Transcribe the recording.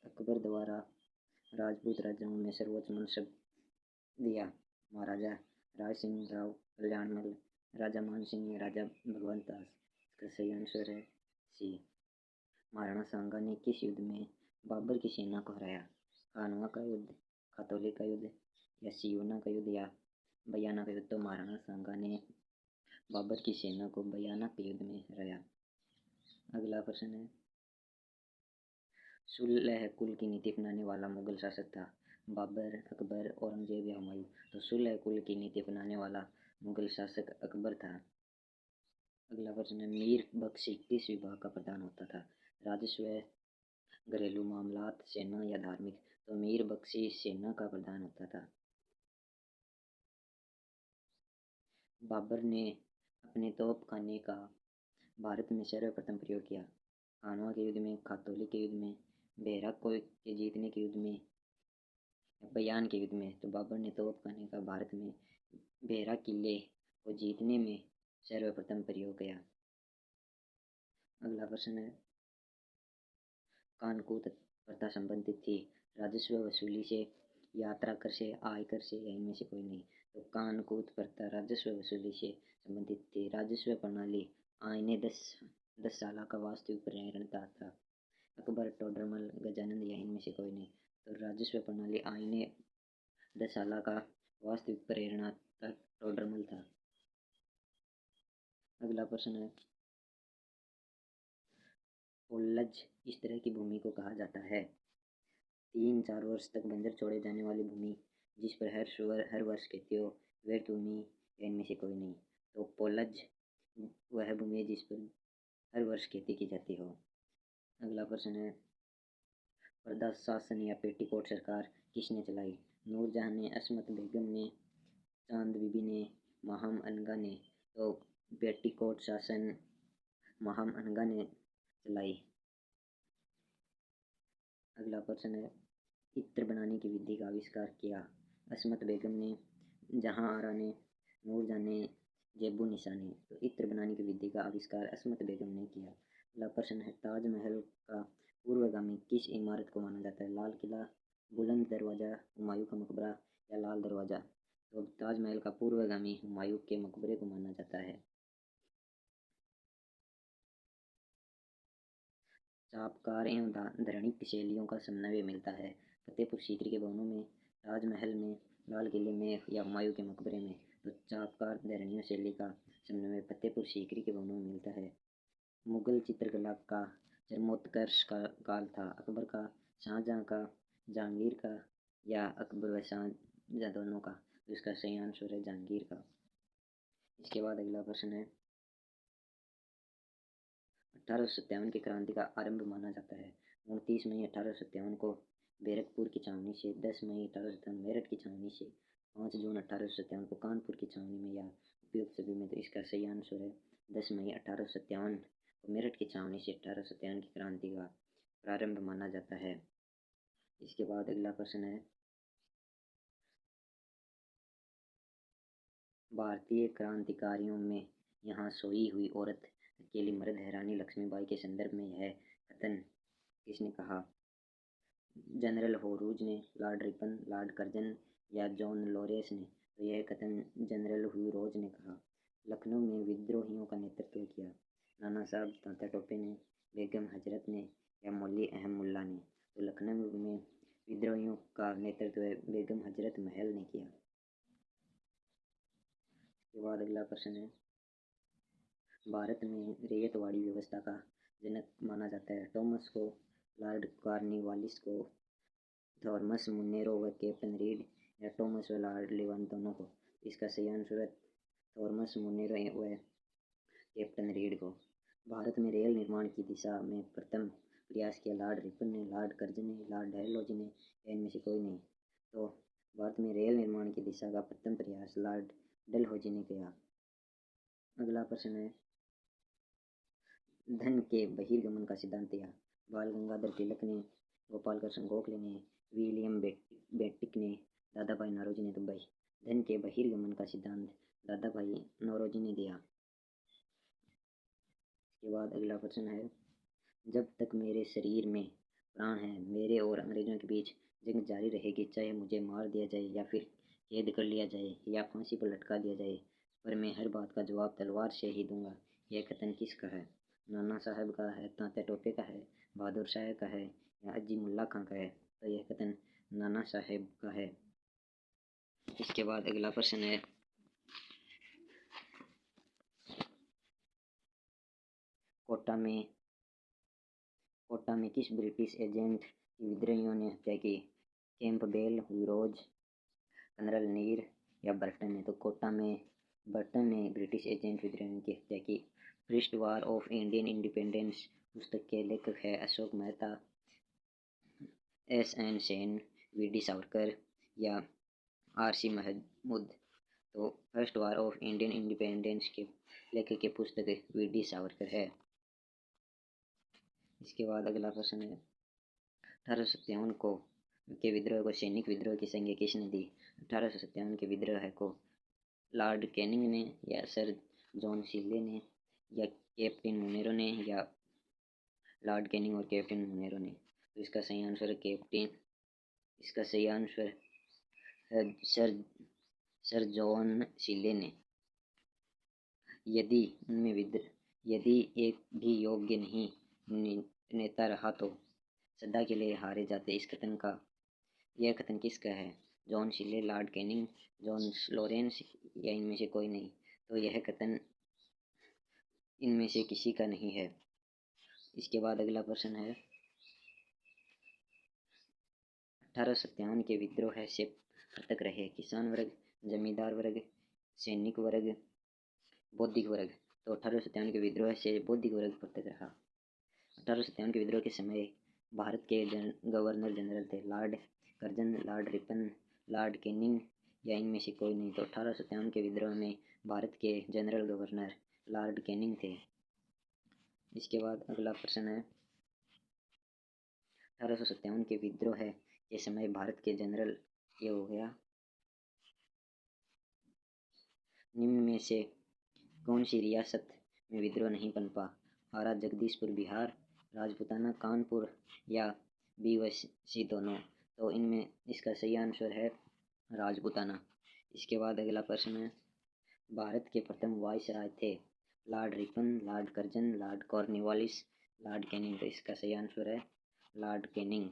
अकबर द्वारा राजपूत राजाओं में सर्वोच्च मनसब दिया। महाराजा राज सिंह राव कल्याणमल, राजा मान सिंह, राजा भगवंत दास। इसका सही आंसर है सी। महाराणा सांगा ने किस युद्ध में बाबर की सेना को हराया? कानवा का युद्ध, खातौली का युद्ध, या सियोना का युद्ध, या बयाना का युद्ध? तो महाराणा सांगा ने बाबर की सेना को बयाना के युद्ध में हराया। अगला प्रश्न है, सुलह कुल की नीति अपनाने वाला मुगल शासक था? बाबर, अकबर, औरंगजेब या हुमायूं? तो सुलह कुल की नीति अपनाने वाला मुगल शासक अकबर था। अगला प्रश्न है, मीर बख्शी किस विभाग का प्रधान होता था? राजस्व, घरेलू मामलात, सेना या धार्मिक? तो मीर बख्शी सेना का प्रधान होता था। बाबर ने अपने तोपखाने का भारत में सर्वप्रथम प्रयोग किया? कानवा के युद्ध में, खातौली के युद्ध में, बैराक को के जीतने के युद्ध में, या बयान के युद्ध में? तो बाबर ने तोपखाने का भारत में बैराक किले को जीतने में सर्वप्रथम प्रयोग किया। अगला प्रश्न है, कानकूट प्रथा संबंधित थी? राजस्व वसूली से, यात्रा कर से, आयकर से, या इनमें से कोई नहीं? तो कानकूट प्रथा राजस्व वसूली से संबंधित थी। राजस्व प्रणाली आईने 10 साल का वास्तविक प्रेरणा था। अकबर, टोडरमल, गजानंद, या इनमें से कोई नहीं? तो राजस्व प्रणाली आईने 10 साल का वास्तविक प्रेरणा टोडरमल था। अगला प्रश्न है, पोल्लज इस तरह की भूमि को कहा जाता है? 3-4 वर्ष तक बंजर छोड़े जाने वाली भूमि, जिस पर हर वर्ष खेती हो, व्यर्थ भूमि, या इनमें से कोई नहीं? तो पोल्लज वह भूमि है जिस पर हर वर्ष खेती की जाती हो। अगला प्रश्न है, पर्दा शासन या पेटीकोट सरकार किसने चलाई? नूरजहां ने, असमत बेगम ने, चांद बीबी ने, महाम अनगा ने? तो पेटीकोट शासन महाम अनगा ने चलाई। अगला प्रश्न है, इत्र बनाने की विधि का आविष्कार किया? असमत बेगम ने, जहां आरा ने, नूरजहां ने, जेबू निसा ने? तो इत्र बनाने की विधि का आविष्कार असमत बेगम ने किया। अगला प्रश्न है, ताजमहल का पूर्वगामी किस इमारत को माना जाता है? लाल किला, बुलंद दरवाजा, हुमायूं का मकबरा, या लाल दरवाजा? तो ताजमहल का पूर्वगामी हुमायूं के मकबरे को माना जाता है। चापकार एवं धरणिक शैलियों का समन्वय मिलता है? फतेहपुर सीकरी के भवनों में, ताजमहल में, लाल किले में, या हुमायूं के मकबरे में? तो चापकार धरणीय शैली का समन्वय फतेहपुर सीकरी के भवनों में मिलता है। मुगल चित्रकला का चरमोत्कर्ष का काल था? अकबर का, शाहजहां का, जहांगीर का, या अकबर व शाहजहां दोनों का? तो इसका सही आंसर है जहांगीर का। इसके बाद अगला प्रश्न है, 1857 की क्रांति का आरंभ माना जाता है? 29 मई 1857 को बैरकपुर की छावनी से, 10 मई 1857 मेरठ की छावनी से, 5 जून 1857 को कानपुर की छावनी में, या उपयुक्त सभी में? तो इसका सही आंसर है 10 मई 1857 को मेरठ की छावनी से 1857 की क्रांति का प्रारंभ माना जाता है। इसके बाद अगला प्रश्न है, भारतीय क्रांतिकारियों में यहाँ सोई हुई औरत अकेली मर्द है रानी लक्ष्मीबाई के संदर्भ में यह कथन किसने कहा? जनरल होरूज ने, लॉर्ड रिपन, लॉर्ड कर्जन, या जॉन लॉरेंस ने? तो यह कथन जनरल होरूज ने कहा। लखनऊ में विद्रोहियों का नेतृत्व किया? नाना साहब तात्या टोपे ने, बेगम हजरत ने, या मौलवी अहमद मुल्ला ने? तो लखनऊ में विद्रोहियों का नेतृत्व बेगम हजरत महल ने किया। इसके बाद अगला प्रश्न है, भारत में रैयतवाड़ी व्यवस्था का जनक माना जाता है? टॉमस को, लॉर्ड कॉर्नवालिस को, थॉमस मुनेरो व कैप्टन रीड, या टॉमस व लॉर्ड लिवन दोनों को? इसका सही आंसर है थॉमस मुनेरो व कैप्टन रीड को। भारत में रेल निर्माण की दिशा में प्रथम प्रयास किया? लॉर्ड रिपन ने, लॉर्ड कर्जन ने, लॉर्ड डलहौजी ने, या इनमें से कोई नहीं? तो भारत में रेल निर्माण की दिशा का प्रथम प्रयास लॉर्ड डलहौजी ने किया। अगला प्रश्न है, धन के बहिर्गमन का सिद्धांत दिया? बाल गंगाधर तिलक ने, गोपाल कृष्ण गोखले ने, विलियम बेंटिक ने, दादा भाई नौरोजी ने? तो धन के बहिर्गमन का सिद्धांत दादा भाई नौरोजी ने दिया। इसके बाद अगला प्रश्न है, जब तक मेरे शरीर में प्राण हैं। मेरे और अंग्रेज़ों के बीच जंग जारी रहेगी, चाहे मुझे मार दिया जाए या फिर कैद कर लिया जाए या फांसी पर लटका दिया जाए, पर मैं हर बात का जवाब तलवार से ही दूंगा। यह कथन किसका है? नाना साहब का है, तात्या टोपे का है, बहादुर शाह का है या अजी मुल्ला खां का है? तो यह कथन नाना साहब का है। इसके बाद अगला प्रश्न है, कोटा में किस ब्रिटिश एजेंट की विद्रोहियों ने हत्या की? कैंपबेल, विरोज, कर्नल नीर या बर्टन ने? तो कोटा में बर्टन ने ब्रिटिश एजेंट विद्रोहियों की हत्या की। First war of Indian independence पुस्तक के लेखक है अशोक मेहता, एस.एन. सेन, वी.डी. सावरकर या आर.सी. महमूद? तो first war of Indian independence के लेखक की पुस्तक वी.डी. सावरकर है। इसके बाद अगला प्रश्न है, 1857 को के विद्रोह को सैनिक विद्रोह की संज्ञा किसने दी? 1857 के विद्रोह को लॉर्ड कैनिंग ने या सर जॉन सिले ने या कैप्टन मुनेरो ने या लॉर्ड कैनिंग और कैप्टन मुनेरो ने? तो इसका सही आंसर है कैप्टन, इसका सही आंसर है सर जॉन सिले ने। यदि यदि एक भी योग्य नहीं नेता रहा तो सदा के लिए हारे जाते। यह कथन किसका है? जॉन सिले, लॉर्ड कैनिंग, जॉन लॉरेंस या इनमें से कोई नहीं? तो यह कथन इनमें से किसी का नहीं है। इसके बाद अगला प्रश्न है, 1857 के विद्रोह से पृथक रहे किसान वर्ग, जमींदार वर्ग, सैनिक वर्ग, बौद्धिक वर्ग? तो 1857 के विद्रोह से बौद्धिक वर्ग पृथक रहा। 1857 के विद्रोह के समय भारत के गवर्नर जनरल थे Lord Curzon, Lord Ripon, Lord Canning या इनमें से कोई नहीं? तो 1857 के विद्रोह में भारत के जनरल गवर्नर लॉर्ड कैनिंग थे। इसके बाद अगला प्रश्न है, 1857 के विद्रोह के समय भारत के जनरल, ये हो गया, निम्न में से कौन सी रियासत में विद्रोह नहीं पनपा? आरा, जगदीशपुर बिहार, राजपूताना, कानपुर या बी व सी दोनों? तो इनमें इसका सही आंसर है राजपूताना। इसके बाद अगला प्रश्न है, भारत के प्रथम वायसराय थे Lord Ripon, Lord Curzon, Lord Cornwallis, Lord Canning? तो इसका सही आंसर है लॉर्ड कैनिंग।